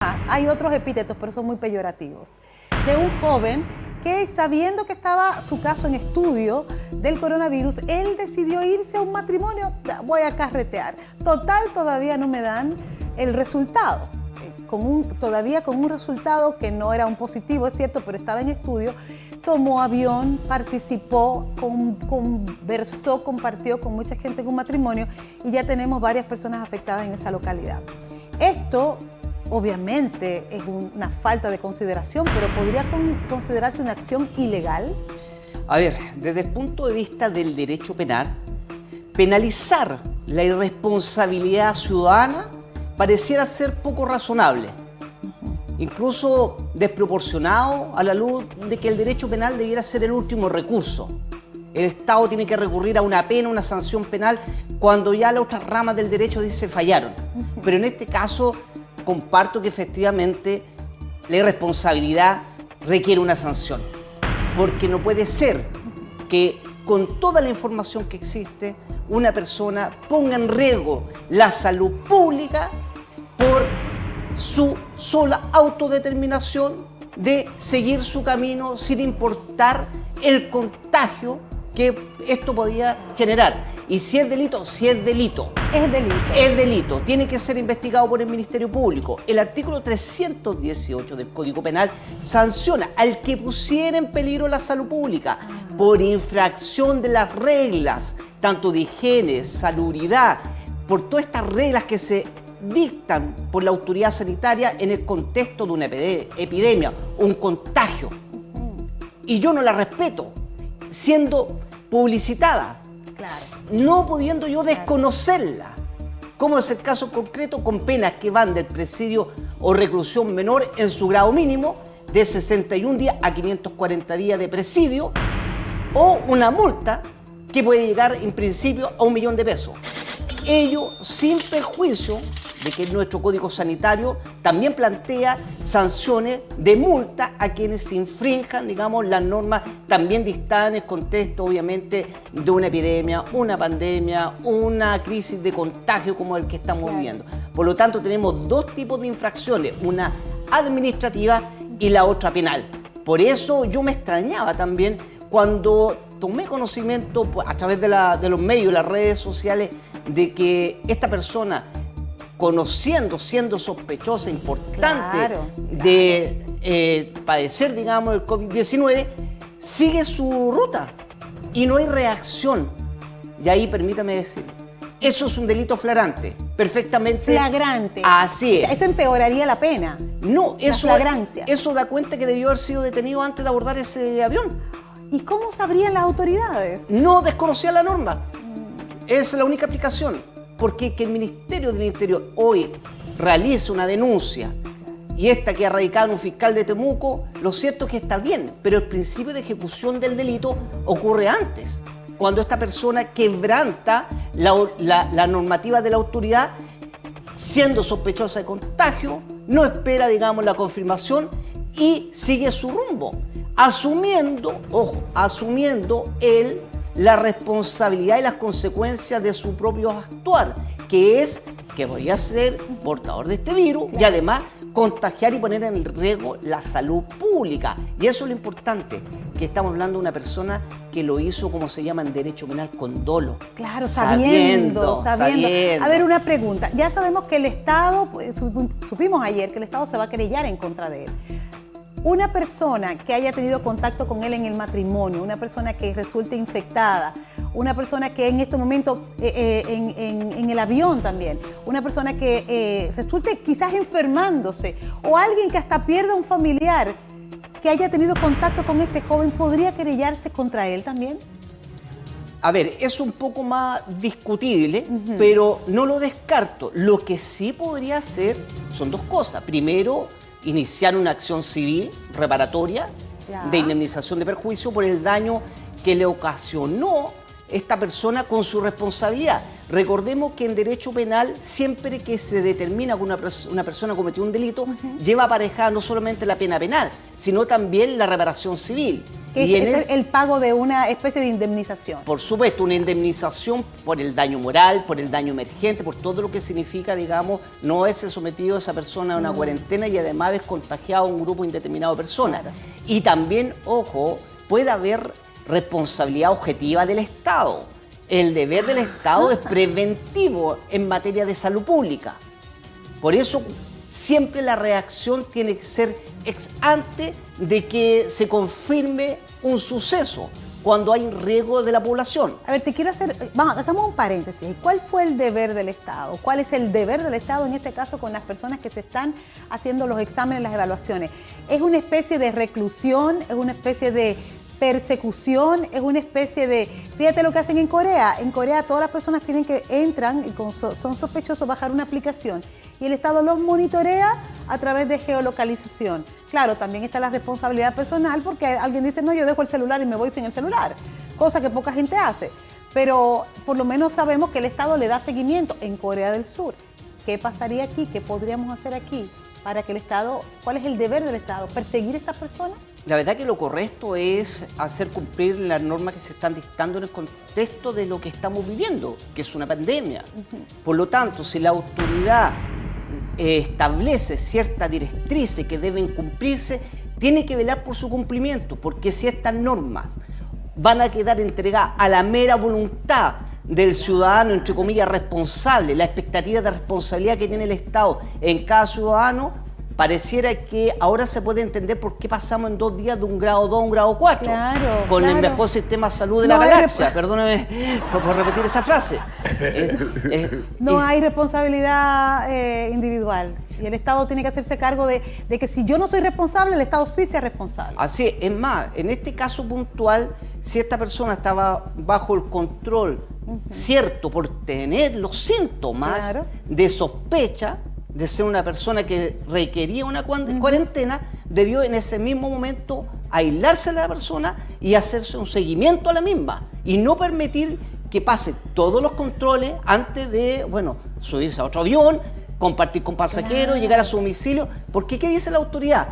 más, hay otros epítetos, pero son muy peyorativos. De un joven que, sabiendo que estaba su caso en estudio del coronavirus, él decidió irse a un matrimonio. Voy a carretear. Total, todavía no me dan el resultado. Todavía con un resultado que no era un positivo, es cierto, pero estaba en estudio. Tomó avión, participó, conversó, compartió con mucha gente en un matrimonio y ya tenemos varias personas afectadas en esa localidad. Esto, obviamente, es una falta de consideración, pero ¿podría considerarse una acción ilegal? A ver, desde el punto de vista del derecho penal, penalizar la irresponsabilidad ciudadana pareciera ser poco razonable, incluso desproporcionado a la luz de que el derecho penal debiera ser el último recurso. El Estado tiene que recurrir a una pena, una sanción penal, cuando ya las otras ramas del derecho se fallaron. Pero en este caso comparto que efectivamente la irresponsabilidad requiere una sanción, porque no puede ser que con toda la información que existe una persona ponga en riesgo la salud pública por su sola autodeterminación de seguir su camino sin importar el contagio que esto podía generar. Y si es delito, si es delito. Es delito. Es delito. Tiene que ser investigado por el Ministerio Público. El artículo 318 del Código Penal sanciona al que pusiera en peligro la salud pública por infracción de las reglas, tanto de higiene, salubridad, por todas estas reglas que se dictan por la autoridad sanitaria en el contexto de una epidemia, un contagio. Y yo no la respeto, siendo publicitada, claro, no pudiendo yo desconocerla, como es el caso concreto, con penas que van del presidio o reclusión menor en su grado mínimo de 61 días a 540 días de presidio, o una multa que puede llegar en principio a 1 millón de pesos. Ello sin perjuicio de que nuestro Código Sanitario también plantea sanciones de multa a quienes infrinjan, digamos, las normas también dictadas en el contexto, obviamente, de una epidemia, una pandemia, una crisis de contagio como el que estamos viviendo. Por lo tanto, tenemos dos tipos de infracciones, una administrativa y la otra penal. Por eso yo me extrañaba también cuando tomé conocimiento a través de los medios, las redes sociales, de que esta persona, conociendo, siendo sospechosa, importante de padecer, digamos, el COVID-19, sigue su ruta y no hay reacción. Y ahí, permítame decir, eso es un delito flagrante, perfectamente. Flagrante. Así es. O sea, eso empeoraría la pena. No, flagrancia. Eso da cuenta que debió haber sido detenido antes de abordar ese avión. ¿Y cómo sabrían las autoridades? No desconocía la norma. Esa es la única aplicación. Porque que el Ministerio del Interior hoy realice una denuncia y esta que ha radicado en un fiscal de Temuco, lo cierto es que está bien, pero el principio de ejecución del delito ocurre antes, cuando esta persona quebranta la normativa de la autoridad, siendo sospechosa de contagio, no espera, digamos, la confirmación y sigue su rumbo, asumiendo él la responsabilidad y las consecuencias de su propio actuar, que es que voy a ser portador de este virus y además contagiar y poner en riesgo la salud pública. Y eso es lo importante, que estamos hablando de una persona que lo hizo, como se llama en derecho penal, con dolo. Claro, sabiendo. A ver, una pregunta. Ya sabemos que el Estado, pues, supimos ayer que el Estado se va a querellar en contra de él. Una persona que haya tenido contacto con él en el matrimonio, una persona que resulte infectada, una persona que en este momento en el avión también, una persona que resulte quizás enfermándose, o alguien que hasta pierda un familiar que haya tenido contacto con este joven, ¿podría querellarse contra él también? A ver, es un poco más discutible, pero no lo descarto. Lo que sí podría hacer son dos cosas. Primero, iniciar una acción civil reparatoria de indemnización de perjuicio por el daño que le ocasionó esta persona con su responsabilidad. Recordemos que en derecho penal, siempre que se determina que una persona cometió un delito, lleva aparejada no solamente la pena penal, sino también la reparación civil. Que es el pago de una especie de indemnización. Por supuesto, una indemnización por el daño moral, por el daño emergente, por todo lo que significa, digamos, no haberse sometido a esa persona a una cuarentena y además haber contagiado a un grupo indeterminado de personas. Claro. Y también, ojo, puede haber responsabilidad objetiva del Estado. El deber del Estado es preventivo en materia de salud pública. Por eso, siempre la reacción tiene que ser ex ante de que se confirme un suceso cuando hay riesgo de la población. A ver, te quiero hacer, hagamos un paréntesis. ¿Cuál fue el deber del Estado? ¿Cuál es el deber del Estado en este caso con las personas que se están haciendo los exámenes, las evaluaciones? ¿Es una especie de reclusión? ¿Es una especie de persecución? ¿Es una especie de... Fíjate lo que hacen en Corea. En Corea todas las personas entran y son sospechosos, bajar una aplicación y el Estado los monitorea a través de geolocalización. Claro, también está la responsabilidad personal porque alguien dice, no, yo dejo el celular y me voy sin el celular, cosa que poca gente hace. Pero por lo menos sabemos que el Estado le da seguimiento en Corea del Sur. ¿Qué pasaría aquí? ¿Qué podríamos hacer aquí para que el Estado... ¿Cuál es el deber del Estado? ¿Perseguir a estas personas? La verdad que lo correcto es hacer cumplir las normas que se están dictando en el contexto de lo que estamos viviendo, que es una pandemia. Por lo tanto, si la autoridad establece ciertas directrices que deben cumplirse, tiene que velar por su cumplimiento, porque si estas normas van a quedar entregadas a la mera voluntad del ciudadano, entre comillas, responsable, la expectativa de responsabilidad que tiene el Estado en cada ciudadano, pareciera que ahora se puede entender por qué pasamos en 2 días de un grado 2 a un grado 4. Claro, con claro. el mejor sistema de salud de la galaxia. Perdóname por repetir esa frase. No hay responsabilidad individual. Y el Estado tiene que hacerse cargo de que si yo no soy responsable, el Estado sí sea responsable. Así es más, en este caso puntual, si esta persona estaba bajo el control, cierto, por tener los síntomas de sospecha, de ser una persona que requería una cuarentena, debió en ese mismo momento aislarse a la persona y hacerse un seguimiento a la misma y no permitir que pase todos los controles antes de, bueno, subirse a otro avión, compartir con pasajeros, llegar a su domicilio, porque ¿qué dice la autoridad?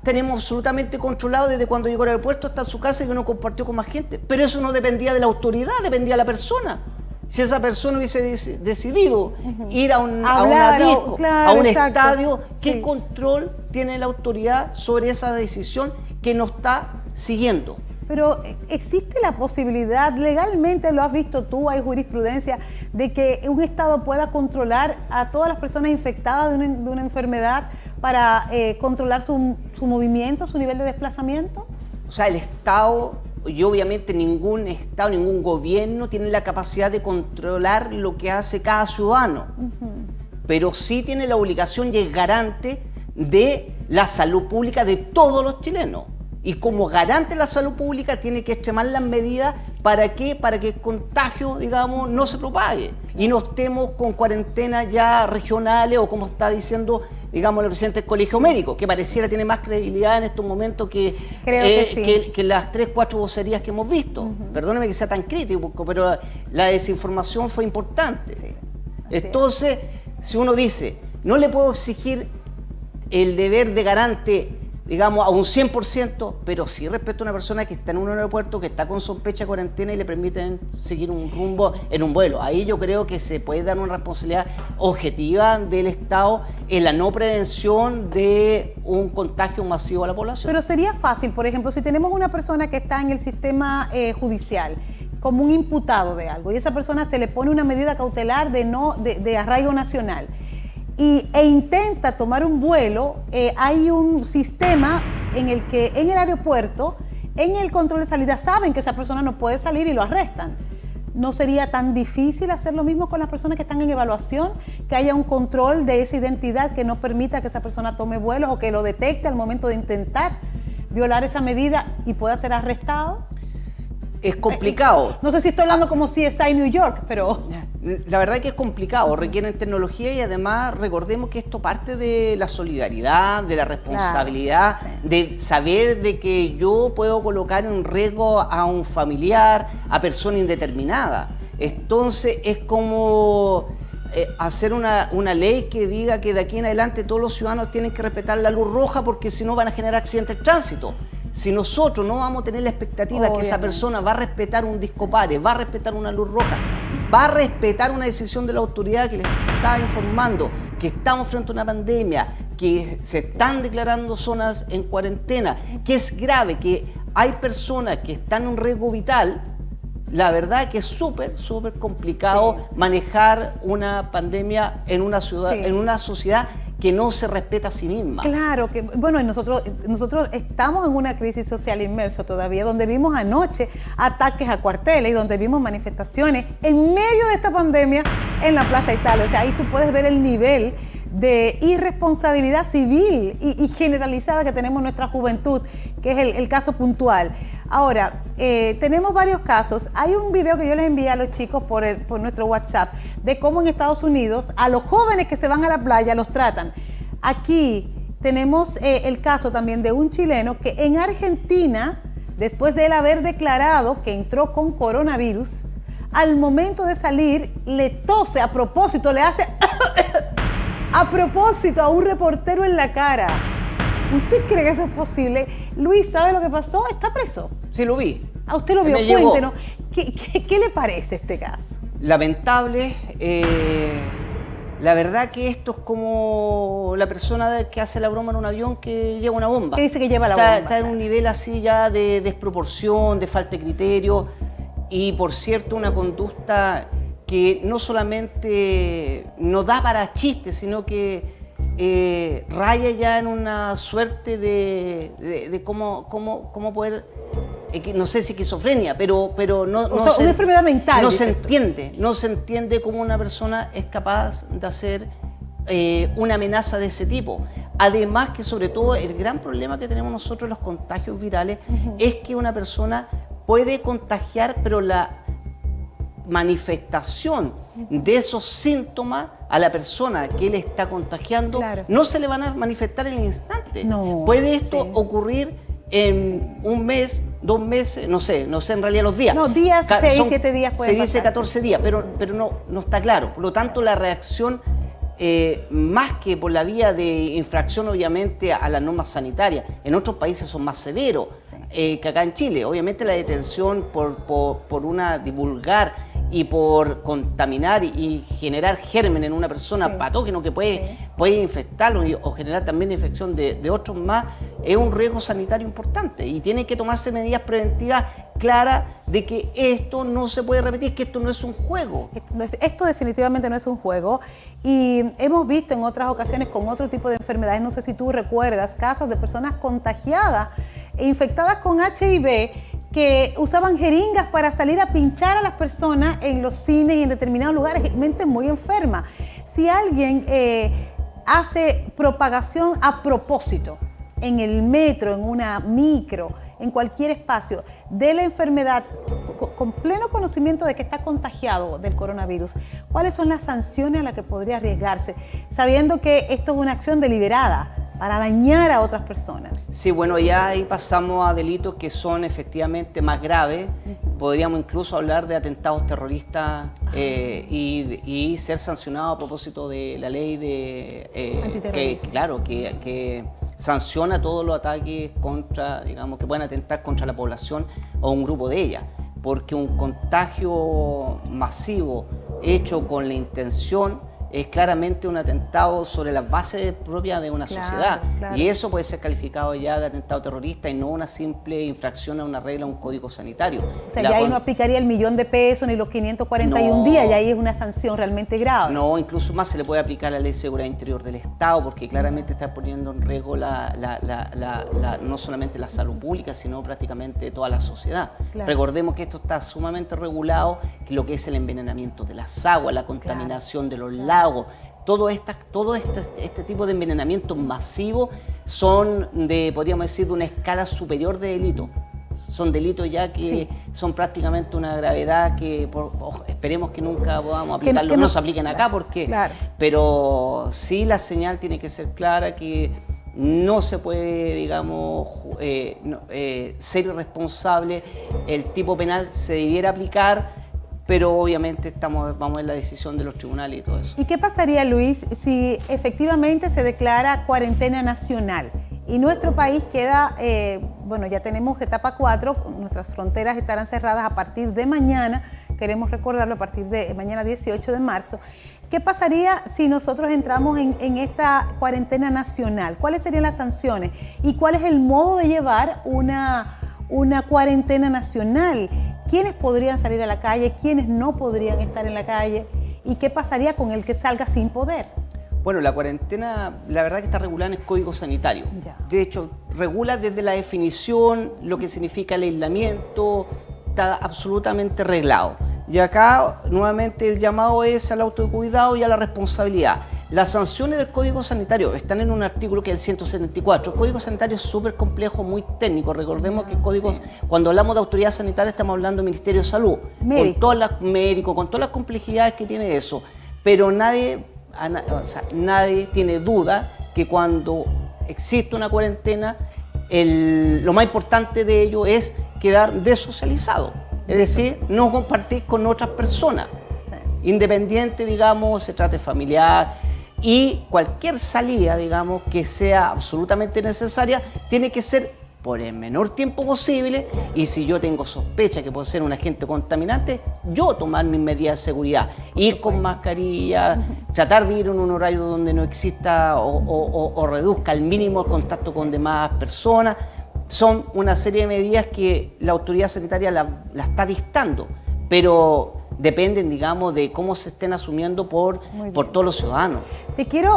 Tenemos absolutamente controlado desde cuando llegó al aeropuerto hasta su casa y que no compartió con más gente, pero eso no dependía de la autoridad, dependía de la persona. Si esa persona hubiese decidido ir a una disco, a un estadio, ¿qué control tiene la autoridad sobre esa decisión que no está siguiendo? Pero ¿existe la posibilidad, legalmente lo has visto tú, hay jurisprudencia, de que un Estado pueda controlar a todas las personas infectadas de una enfermedad para controlar su movimiento, su nivel de desplazamiento? O sea, el Estado... Y obviamente ningún Estado, ningún gobierno tiene la capacidad de controlar lo que hace cada ciudadano. Pero sí tiene la obligación y es garante de la salud pública de todos los chilenos. Y como garante de la salud pública tiene que extremar las medidas ¿para qué? Para que el contagio, digamos, no se propague. Y no estemos con cuarentenas ya regionales o como está diciendo, digamos, el presidente del Colegio Médico, que pareciera tiene más credibilidad en estos momentos que las 3, 4 vocerías que hemos visto. Perdóneme que sea tan crítico, pero la desinformación fue importante. Entonces, si uno dice, no le puedo exigir el deber de garante, digamos, a un 100%, pero sí respecto a una persona que está en un aeropuerto, que está con sospecha de cuarentena y le permiten seguir un rumbo en un vuelo. Ahí yo creo que se puede dar una responsabilidad objetiva del Estado en la no prevención de un contagio masivo a la población. Pero sería fácil, por ejemplo, si tenemos una persona que está en el sistema judicial, como un imputado de algo, y esa persona se le pone una medida cautelar de arraigo nacional, e intenta tomar un vuelo, hay un sistema en el que en el aeropuerto, en el control de salida, saben que esa persona no puede salir y lo arrestan. ¿No sería tan difícil hacer lo mismo con las personas que están en evaluación? Que haya un control de esa identidad que no permita que esa persona tome vuelos o que lo detecte al momento de intentar violar esa medida y pueda ser arrestado. Es complicado. No sé si estoy hablando como CSI New York, pero... La verdad es que es complicado, requieren tecnología y además recordemos que esto parte de la solidaridad, de la responsabilidad, de saber de que yo puedo colocar en riesgo a un familiar, a persona indeterminada. Entonces es como hacer una ley que diga que de aquí en adelante todos los ciudadanos tienen que respetar la luz roja porque si no van a generar accidentes de tránsito. Si nosotros no vamos a tener la expectativa que esa persona va a respetar un disco pares, va a respetar una luz roja, va a respetar una decisión de la autoridad que le está informando que estamos frente a una pandemia, que se están declarando zonas en cuarentena, que es grave, que hay personas que están en riesgo vital, la verdad que es súper complicado manejar una pandemia en una ciudad, en una sociedad que no se respeta a sí misma. Claro, que bueno, nosotros estamos en una crisis social inmersa todavía, donde vimos anoche ataques a cuarteles y donde vimos manifestaciones en medio de esta pandemia en la Plaza Italia. O sea, ahí tú puedes ver el nivel de irresponsabilidad civil y generalizada que tenemos en nuestra juventud, que es el caso puntual. Ahora, tenemos varios casos. Hay un video que yo les envié a los chicos por nuestro WhatsApp de cómo en Estados Unidos a los jóvenes que se van a la playa los tratan. Aquí tenemos el caso también de un chileno que en Argentina, después de él haber declarado que entró con coronavirus, al momento de salir le tose a propósito, le hace a propósito a un reportero en la cara. ¿Usted cree que eso es posible? Luis, ¿sabe lo que pasó? ¿Está preso? Sí, lo vi. ¿A usted lo vio? Cuéntenos. ¿Qué le parece este caso? Lamentable. La verdad que esto es como la persona que hace la broma en un avión que lleva una bomba. Que dice que lleva la bomba. Está en un nivel así ya de desproporción, de falta de criterio y, por cierto, una conducta que no solamente no da para chistes, sino que raya ya en una suerte de cómo poder, no sé si esquizofrenia, pero no, una enfermedad mental. No se entiende cómo una persona es capaz de hacer una amenaza de ese tipo. Además que sobre todo el gran problema que tenemos nosotros los contagios virales es que una persona puede contagiar, pero la manifestación de esos síntomas a la persona que le está contagiando no se le van a manifestar en el instante. Puede esto ocurrir en un mes, 2 meses, no sé en realidad los días. No, días, 6, 7 días pueden pasar. Se dice 14 días, pero no está claro. Por lo tanto, la reacción, más que por la vía de infracción, obviamente, a las normas sanitarias, en otros países son más severos que acá en Chile. Obviamente la detención por una divulgar y por contaminar y generar germen en una persona patógeno que puede infectarlo o generar también infección de otros más, es un riesgo sanitario importante y tienen que tomarse medidas preventivas claras de que esto no se puede repetir, que esto no es un juego. Esto definitivamente no es un juego y hemos visto en otras ocasiones con otro tipo de enfermedades, no sé si tú recuerdas, casos de personas contagiadas e infectadas con HIV que usaban jeringas para salir a pinchar a las personas en los cines y en determinados lugares, gente muy enferma. Si alguien hace propagación a propósito en el metro, en una micro, en cualquier espacio de la enfermedad, con pleno conocimiento de que está contagiado del coronavirus, ¿cuáles son las sanciones a las que podría arriesgarse, sabiendo que esto es una acción deliberada para dañar a otras personas? Sí, bueno, ya ahí pasamos a delitos que son efectivamente más graves. Podríamos incluso hablar de atentados terroristas y ser sancionado a propósito de la ley que sanciona todos los ataques contra, digamos, que pueden atentar contra la población o un grupo de ella. Porque un contagio masivo hecho con la intención es claramente un atentado sobre las bases propias de una sociedad. Y eso puede ser calificado ya de atentado terrorista y no una simple infracción a una regla, a un código sanitario. O sea, ya ahí no aplicaría el $1.000.000 ni los 541 días, y ahí es una sanción realmente grave. No, incluso más se le puede aplicar la Ley de Seguridad Interior del Estado, porque claramente está poniendo en riesgo no solamente la salud pública, sino prácticamente toda la sociedad. Recordemos que esto está sumamente regulado, que lo que es el envenenamiento de las aguas, la contaminación de los lagos, todo este tipo de envenenamiento masivo son podríamos decir, de una escala superior de delito. Son delitos ya que son prácticamente una gravedad que esperemos que nunca podamos aplicarlo, no se apliquen acá, pero sí la señal tiene que ser clara que no se puede, digamos, ser irresponsable. El tipo penal se debiera aplicar, pero obviamente vamos a ver la decisión de los tribunales y todo eso. ¿Y qué pasaría, Luis, si efectivamente se declara cuarentena nacional y nuestro país queda, bueno, ya tenemos etapa 4, nuestras fronteras estarán cerradas a partir de mañana, queremos recordarlo, a partir de mañana 18 de marzo. ¿Qué pasaría si nosotros entramos en esta cuarentena nacional? ¿Cuáles serían las sanciones? ¿Y cuál es el modo de llevar una cuarentena nacional? ¿Quiénes podrían salir a la calle? ¿Quiénes no podrían estar en la calle? ¿Y qué pasaría con el que salga sin poder? Bueno, la cuarentena, la verdad que está regulada en el Código Sanitario. Ya. De hecho, regula desde la definición, lo que significa el aislamiento, está absolutamente reglado. Y acá, nuevamente, el llamado es al autocuidado y a la responsabilidad. Las sanciones del Código Sanitario están en un artículo que es el 174. El Código Sanitario es súper complejo, muy técnico. Recordemos que el Código, cuando hablamos de autoridad sanitaria, estamos hablando del Ministerio de Salud. Médicos. Con todas las médicos, con todas las complejidades que tiene eso. Pero nadie tiene duda que cuando existe una cuarentena, lo más importante de ello es quedar desocializado. Es decir, no compartir con otras personas, independiente, digamos, se trate familiar, y cualquier salida, digamos, que sea absolutamente necesaria, tiene que ser por el menor tiempo posible, y si yo tengo sospecha que puede ser un agente contaminante, yo tomar mis medidas de seguridad, ir con mascarilla, tratar de ir en un horario donde no exista o reduzca al mínimo el contacto con demás personas. Son una serie de medidas que la autoridad sanitaria la está dictando, pero dependen, digamos, de cómo se estén asumiendo por todos los ciudadanos. Te quiero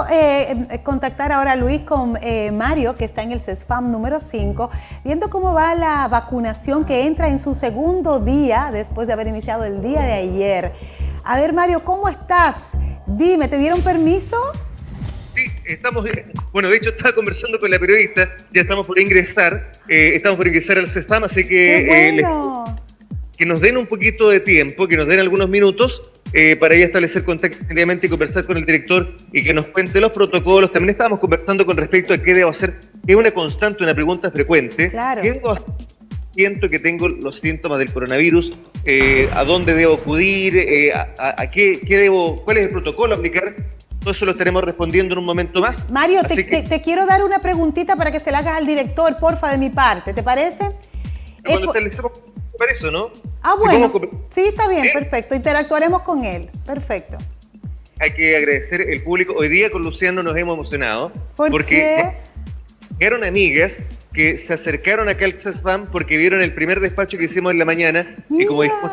contactar ahora, Luis, con Mario, que está en el CESFAM número 5, viendo cómo va la vacunación que entra en su segundo día, después de haber iniciado el día de ayer. A ver, Mario, ¿cómo estás? Dime, ¿te dieron permiso? Sí, estamos, bueno, de hecho estaba conversando con la periodista, ya estamos por ingresar al CESFAM, así que ¡qué bueno! Que nos den un poquito de tiempo, que nos den algunos minutos para ya establecer contacto inmediatamente y conversar con el director y que nos cuente los protocolos. También estábamos conversando con respecto a qué debo hacer, que es una constante, una pregunta frecuente. Claro. ¿Qué debo hacer? Siento que tengo los síntomas del coronavirus, ¿a dónde debo acudir? ¿A qué debo? ¿Cuál es el protocolo a aplicar? Todo eso lo estaremos respondiendo en un momento más. Mario, te quiero dar una preguntita para que se la hagas al director, porfa, de mi parte, ¿te parece? Cuando establecemos para eso, ¿no? Ah, bueno, sí, está bien, perfecto, interactuaremos con él, perfecto. Hay que agradecer el público. Hoy día con Luciano nos hemos emocionado. Porque llegaron amigas que se acercaron acá al CESFAM porque vieron el primer despacho que hicimos en la mañana. Mira. Y como dijimos,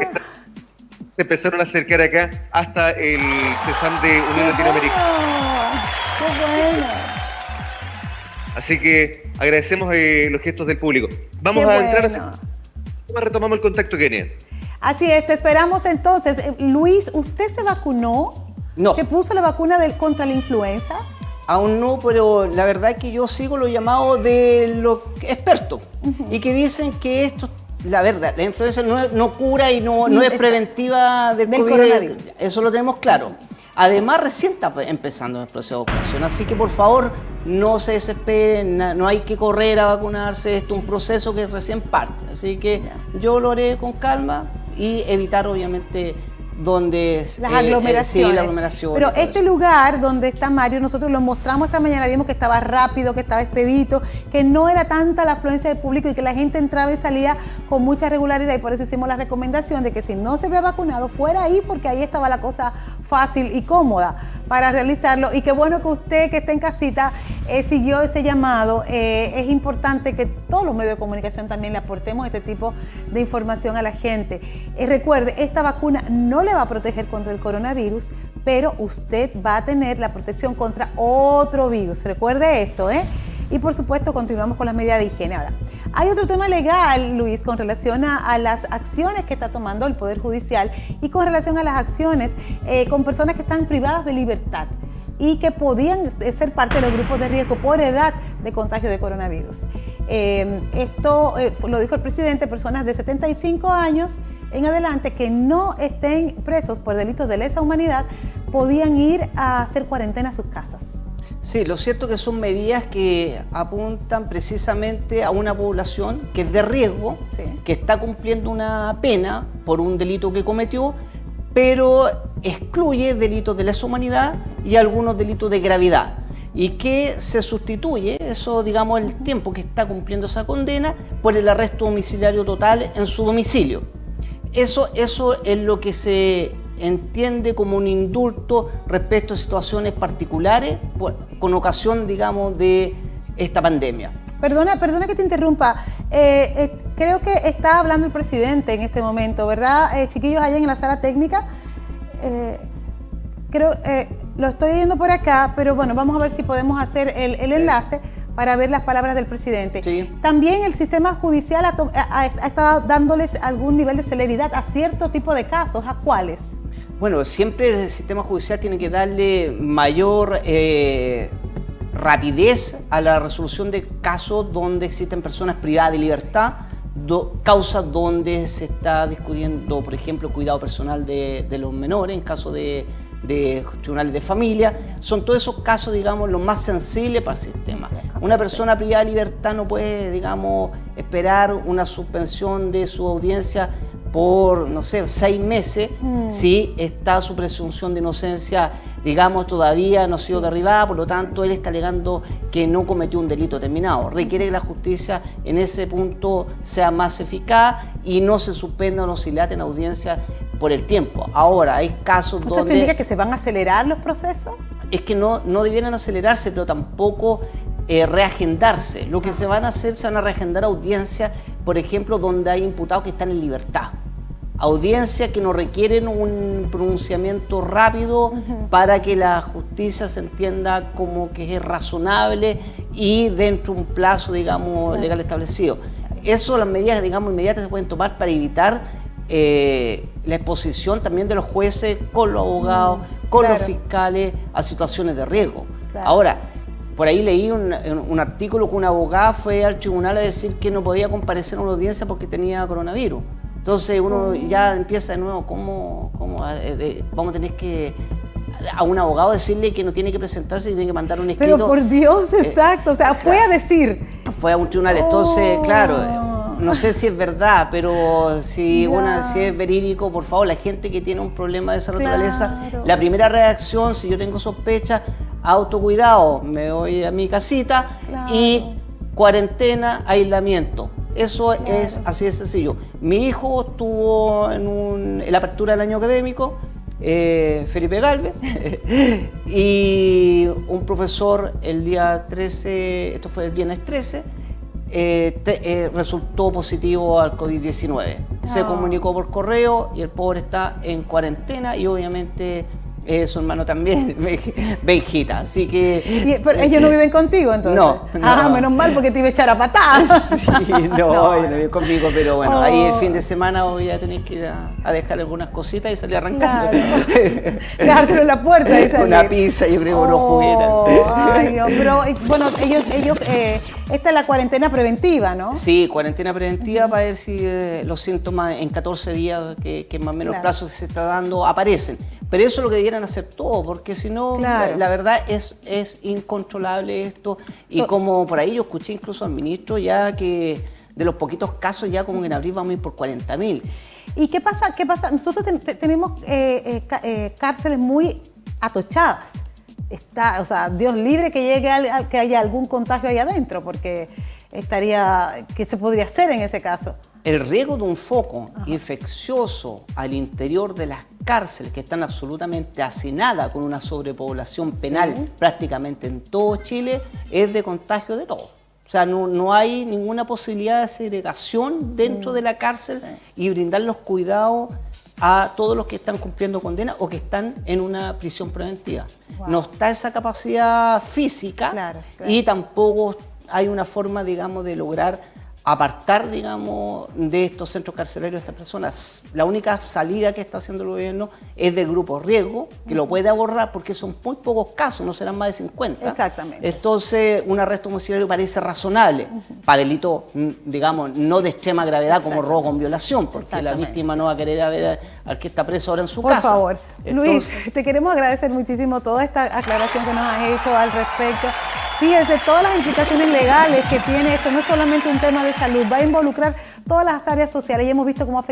se empezaron a acercar acá hasta el CESFAM de Unión Latinoamericana. ¡Qué bueno! Así que agradecemos los gestos del público. Vamos a entrar retomamos el contacto, Kenia. Así es, te esperamos entonces. Luis, ¿usted se vacunó? No. ¿Se puso la vacuna contra la influenza? Aún no, pero la verdad es que yo sigo los llamados de los expertos y que dicen que esto, la verdad, la influenza no cura y no es preventiva del COVID. Coronavirus. Eso lo tenemos claro. Además, recién está empezando el proceso de vacunación, así que por favor no se desesperen, no hay que correr a vacunarse, esto es un proceso que recién parte, así que yo lo haré con calma y evitar obviamente donde las aglomeraciones. Sí, las aglomeraciones. Pero este lugar donde está Mario, nosotros lo mostramos esta mañana, vimos que estaba rápido, que estaba expedito, que no era tanta la afluencia del público y que la gente entraba y salía con mucha regularidad, y por eso hicimos la recomendación de que si no se había vacunado, fuera ahí, porque ahí estaba la cosa fácil y cómoda para realizarlo. Y qué bueno que usted que está en casita siguió ese llamado. Es importante que todos los medios de comunicación también le aportemos este tipo de información a la gente. Recuerde, esta vacuna no le va a proteger contra el coronavirus, pero usted va a tener la protección contra otro virus. Recuerde esto, ¿eh? Y por supuesto continuamos con las medidas de higiene. Ahora, hay otro tema legal, Luis, con relación a las acciones que está tomando el Poder Judicial y con relación a las acciones con personas que están privadas de libertad y que podían ser parte de los grupos de riesgo por edad de contagio de coronavirus. Esto lo dijo el presidente: personas de 75 años en adelante que no estén presos por delitos de lesa humanidad podían ir a hacer cuarentena a sus casas. Sí, lo cierto que son medidas que apuntan precisamente a una población que es de riesgo, sí, que está cumpliendo una pena por un delito que cometió, pero excluye delitos de lesa humanidad y algunos delitos de gravedad. y que se sustituye, eso digamos el tiempo que está cumpliendo esa condena, por el arresto domiciliario total en su domicilio. Eso es lo que se entiende como un indulto respecto a situaciones particulares con ocasión, digamos, de esta pandemia. Perdona que te interrumpa. Creo que está hablando el presidente en este momento, ¿verdad? Chiquillos, allá en la sala técnica. Lo estoy oyendo por acá, pero bueno, vamos a ver si podemos hacer el enlace para ver las palabras del presidente. Sí. También el sistema judicial ha estado dándoles algún nivel de celeridad a cierto tipo de casos. ¿A cuáles? Bueno, siempre el sistema judicial tiene que darle mayor rapidez a la resolución de casos donde existen personas privadas de libertad, causas donde se está discutiendo, por ejemplo, cuidado personal de los menores, en caso de tribunales de familia. Son todos esos casos, digamos, los más sensibles para el sistema. Una persona privada de libertad no puede, digamos, esperar una suspensión de su audiencia por, no sé, 6 meses, si está su presunción de inocencia, digamos, todavía no ha sido derribada, por lo tanto, él está alegando que no cometió un delito determinado. Requiere que la justicia en ese punto sea más eficaz y no se suspenda o no se dilate en audiencia por el tiempo. Ahora, hay casos donde... ¿Esto indica que se van a acelerar los procesos? Es que no debieran acelerarse, pero tampoco reagendarse. Lo que se van a hacer, se van a reagendar audiencias, por ejemplo, donde hay imputados que están en libertad. Audiencias que no requieren un pronunciamiento rápido para que la justicia se entienda como que es razonable y dentro de un plazo, digamos, legal establecido. Eso, las medidas, digamos, inmediatas se pueden tomar para evitar la exposición también de los jueces con los abogados, con los fiscales a situaciones de riesgo. Ahora, por ahí leí un artículo que una abogada fue al tribunal a decir que no podía comparecer a una audiencia porque tenía coronavirus. Entonces uno ya empieza de nuevo, ¿cómo vamos a tener que a un abogado decirle que no tiene que presentarse y tiene que mandar un escrito? Pero por Dios, exacto, o sea, fue a decir. Fue a un tribunal, entonces, claro, no sé si es verdad, pero si es verídico, por favor, la gente que tiene un problema de esa naturaleza, la primera reacción, si yo tengo sospecha, autocuidado, me voy a mi casita y cuarentena, aislamiento. Eso es así de sencillo. Mi hijo estuvo en la apertura del año académico, Felipe Galvez, y un profesor el día 13, esto fue el viernes 13, resultó positivo al COVID-19. Se comunicó por correo y el pobre está en cuarentena y obviamente... su hermano también, Benjita, así que... ¿Pero ellos no viven contigo entonces? No. Ah, menos mal porque te iba a echar a patadas. Sí, no vive conmigo, pero bueno, ahí el fin de semana voy a tener que ir a dejar algunas cositas y salir arrancando. Claro. Dejárselo en la puerta y salir. Una pizza, yo creo, unos juguetes. Ay, Dios, pero bueno, ellos esta es la cuarentena preventiva, ¿no? Sí, cuarentena preventiva para ver si los síntomas en 14 días, que más o menos el plazo que se está dando, aparecen. Pero eso es lo que debieran hacer todos, porque si no, la verdad es incontrolable esto. Y como por ahí yo escuché incluso al ministro ya que de los poquitos casos ya como que en abril vamos a ir por 40.000. ¿Y qué pasa? Nosotros tenemos cárceles muy atochadas. O sea, Dios libre que llegue que haya algún contagio ahí adentro, porque ¿qué se podría hacer en ese caso? El riesgo de un foco infeccioso al interior de las cárceles que están absolutamente hacinadas con una sobrepoblación penal prácticamente en todo Chile es de contagio de todo. O sea, no hay ninguna posibilidad de segregación dentro de la cárcel y brindar los cuidados a todos los que están cumpliendo condena o que están en una prisión preventiva. No está esa capacidad física y tampoco hay una forma, digamos, de lograr apartar, digamos, de estos centros carcelarios a estas personas. La única salida que está haciendo el gobierno es del grupo riesgo, que lo puede abordar porque son muy pocos casos, no serán más de 50. Exactamente. Entonces, un arresto domiciliario parece razonable para delitos, digamos, no de extrema gravedad como robo con violación, porque la víctima no va a querer ver al que está preso ahora en su casa. Por favor. Luis, te queremos agradecer muchísimo toda esta aclaración que nos has hecho al respecto. Fíjense, todas las implicaciones legales que tiene esto, no es solamente un tema de salud, va a involucrar todas las áreas sociales y hemos visto cómo afecta